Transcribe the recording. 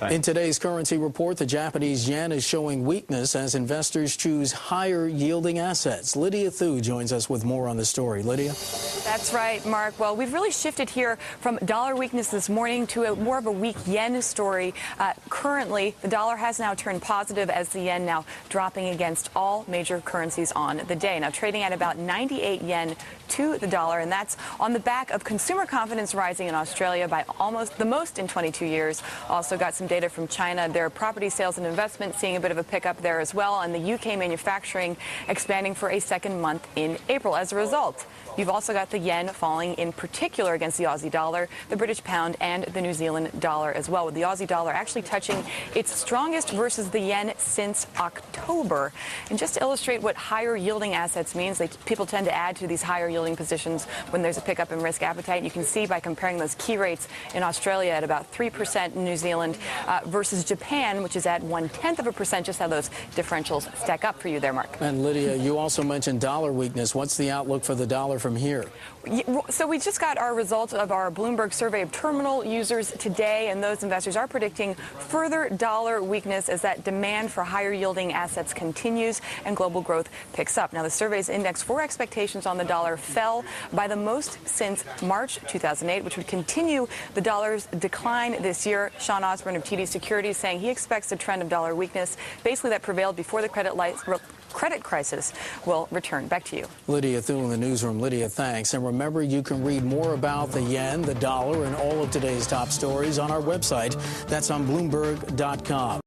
Thanks. In today's currency report, the Japanese yen is showing weakness as investors choose higher yielding assets. Lydia Thu joins us with more on the story. Lydia? That's right, Mark. Well, we've really shifted here from dollar weakness this morning to more of a weak yen story. Currently, the dollar has now turned positive as the yen now dropping against all major currencies on the day. Now trading at about 98 yen to the dollar, and that's on the back of consumer confidence rising in Australia by almost the most in 22 years. Also got some data from China. Their property sales and investment seeing a bit of a pickup there as well, and the UK manufacturing expanding for a second month in April. As a result, you've also got the yen falling in particular against the Aussie dollar, the British pound, and the New Zealand dollar as well, with the Aussie dollar actually touching its strongest versus the yen since October. And just to illustrate what higher yielding assets means, people tend to add to these higher yielding positions when there's a pickup in risk appetite. You can see by comparing those key rates in Australia at about 3% in New Zealand versus Japan, which is at 0.1%, just how those differentials stack up for you there, Mark. And Lydia, you also mentioned dollar weakness. What's the outlook for the dollar from here? So we just got our results of our Bloomberg survey of terminal users today, and those investors are predicting further dollar weakness as that demand for higher yielding assets continues and global growth picks up. Now, the survey's index for expectations on the dollar fell by the most since March 2008, which would continue the dollar's decline this year. Sean Osborne of TD Securities saying he expects the trend of dollar weakness, basically that prevailed before the credit crisis, will return. Back to you. Lydia Thu in the newsroom. Lydia, thanks. And remember, you can read more about the yen, the dollar, and all of today's top stories on our website. That's on Bloomberg.com.